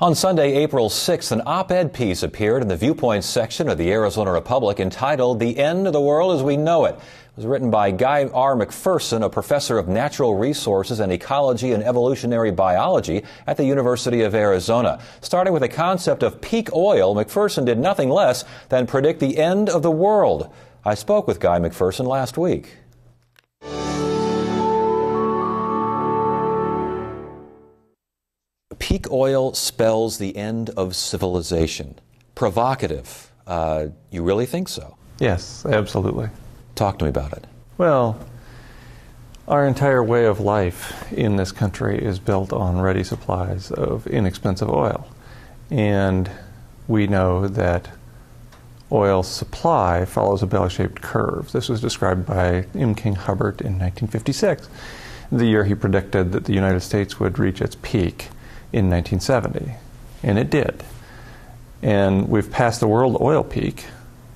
On Sunday, April 6th, an op-ed piece appeared in the Viewpoints section of the Arizona Republic entitled "The End of the World as We Know It." It was written by Guy R. McPherson, a professor of natural resources and ecology and evolutionary biology at the University of Arizona. Starting with the concept of peak oil, McPherson did nothing less than predict the end of the world. I spoke with Guy McPherson last week. Peak oil spells the end of civilization. Provocative. You really think so? Yes, absolutely. Talk to me about it. Well, our entire way of life in this country is built on ready supplies of inexpensive oil. And we know that oil supply follows a bell-shaped curve. This was described by M. King Hubbert in 1956, the year he predicted that the United States would reach its peak in 1970, and it did. And we've passed the world oil peak,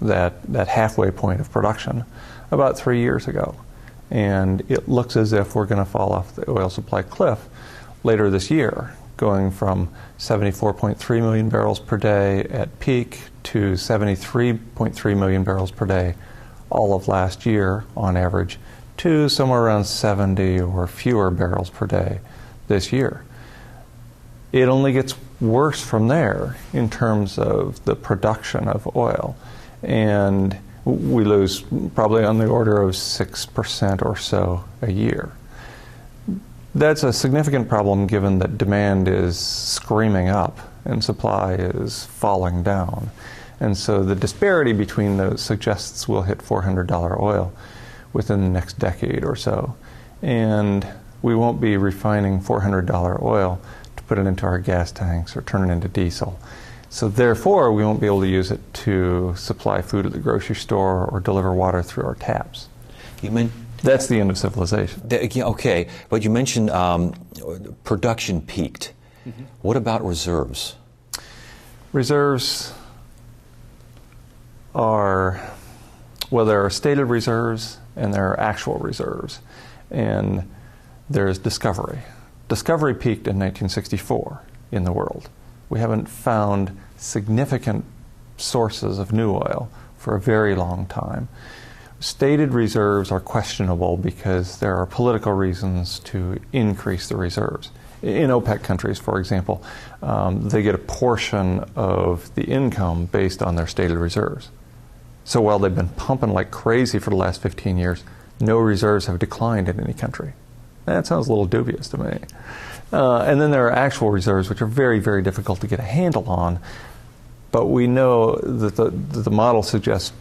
that halfway point of production, about 3 years ago. And it looks as if we're going to fall off the oil supply cliff later this year, going from 74.3 million barrels per day at peak to 73.3 million barrels per day all of last year on average, to somewhere around 70 or fewer barrels per day this year. It only gets worse from there in terms of the production of oil. And we lose probably on the order of 6% or so a year. That's a significant problem given that demand is screaming up and supply is falling down. And so the disparity between those suggests we'll hit $400 oil within the next decade or so. And we won't be refining $400 oil to put it into our gas tanks or turn it into diesel. So therefore, we won't be able to use it to supply food at the grocery store or deliver water through our taps. That's the end of civilization. Okay, but you mentioned production peaked. Mm-hmm. What about reserves? Reserves are, well, there are stated reserves and there are actual reserves. And there's discovery. Discovery peaked in 1964 in the world. We haven't found significant sources of new oil for a very long time. Stated reserves are questionable because there are political reasons to increase the reserves. In OPEC countries, for example, they get a portion of the income based on their stated reserves. So while they've been pumping like crazy for the last 15 years, no reserves have declined in any country. That sounds a little dubious to me. And then there are actual reserves, which are very, very difficult to get a handle on. But we know that the model suggests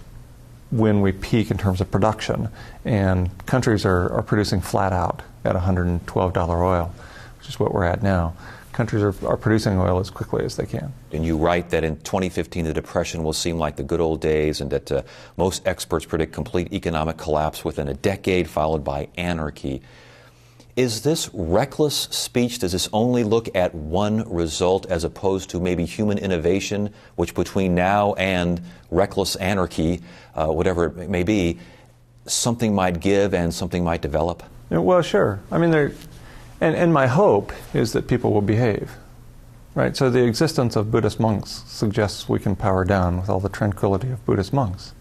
when we peak in terms of production, and countries are producing flat out at $112 oil, which is what we're at now. Countries are producing oil as quickly as they can. And you write that in 2015 the Depression will seem like the good old days, and that most experts predict complete economic collapse within a decade, followed by anarchy. Is this reckless speech? Does this only look at one result as opposed to maybe human innovation, which between now and reckless anarchy, whatever it may be, something might give and something might develop? Well, sure. I mean, and my hope is that people will behave, right? So the existence of Buddhist monks suggests we can power down with all the tranquility of Buddhist monks.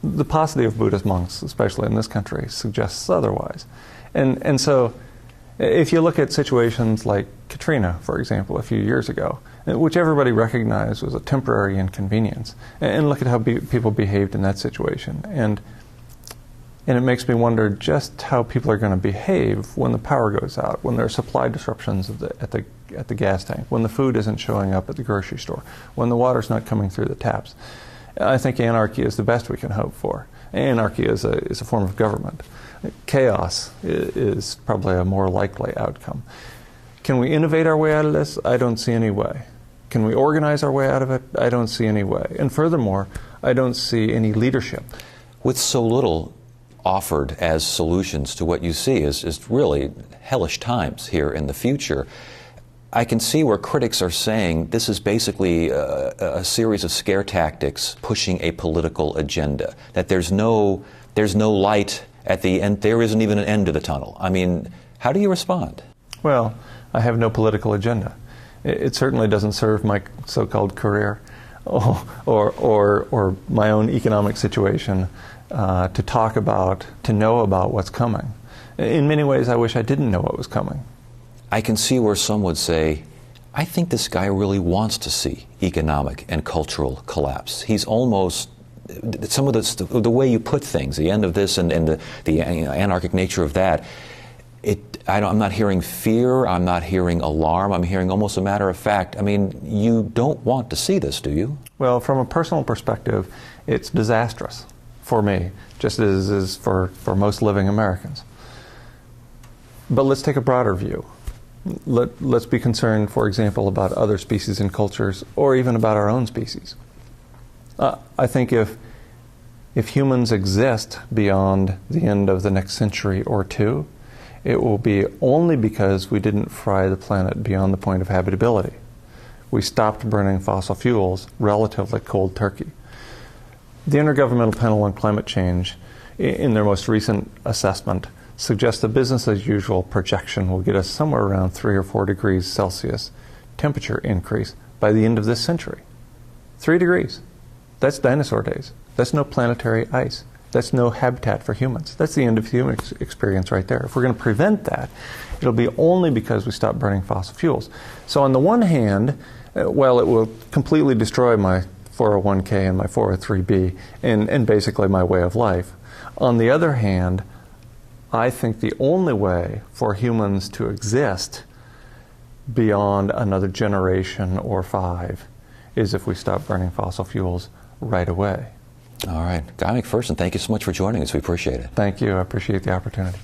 The paucity of Buddhist monks, especially in this country, suggests otherwise. And so if you look at situations like Katrina, for example, a few years ago, which everybody recognized was a temporary inconvenience, and look at how people behaved in that situation. And it makes me wonder just how people are going to behave when the power goes out, when there are supply disruptions at the gas tank, when the food isn't showing up at the grocery store, when the water's not coming through the taps. I think anarchy is the best we can hope for. Anarchy is a form of government. Chaos is probably a more likely outcome. Can we innovate our way out of this? I don't see any way. Can we organize our way out of it? I don't see any way. And furthermore, I don't see any leadership. With so little offered as solutions to what you see is really hellish times here in the future, I can see where critics are saying this is basically a series of scare tactics pushing a political agenda, that there's no light at the end, there isn't even an end to the tunnel. I mean, how do you respond? Well, I have no political agenda. It certainly doesn't serve my so-called career or my own economic situation to talk about, to know about what's coming. In many ways, I wish I didn't know what was coming. I can see where some would say, I think this guy really wants to see economic and cultural collapse. He's almost, some of the way you put things, the end of this and the anarchic nature of that, I'm not hearing fear, I'm not hearing alarm, I'm hearing almost a matter of fact. I mean, you don't want to see this, do you? Well, from a personal perspective, it's disastrous for me, just as it is for most living Americans. But let's take a broader view. Let's be concerned, for example, about other species and cultures, or even about our own species. I think if humans exist beyond the end of the next century or two, it will be only because we didn't fry the planet beyond the point of habitability. We stopped burning fossil fuels relatively cold turkey. The Intergovernmental Panel on Climate Change, in their most recent assessment, suggests a business-as-usual projection will get us somewhere around 3 or 4 degrees Celsius temperature increase by the end of this century. 3 degrees. That's dinosaur days. That's no planetary ice. That's no habitat for humans. That's the end of human experience right there. If we're going to prevent that, it'll be only because we stop burning fossil fuels. So on the one hand, well, it will completely destroy my 401k and my 403b and basically my way of life. On the other hand, I think the only way for humans to exist beyond another generation or 5 is if we stop burning fossil fuels right away. All right. Guy McPherson, thank you so much for joining us. We appreciate it. Thank you. I appreciate the opportunity.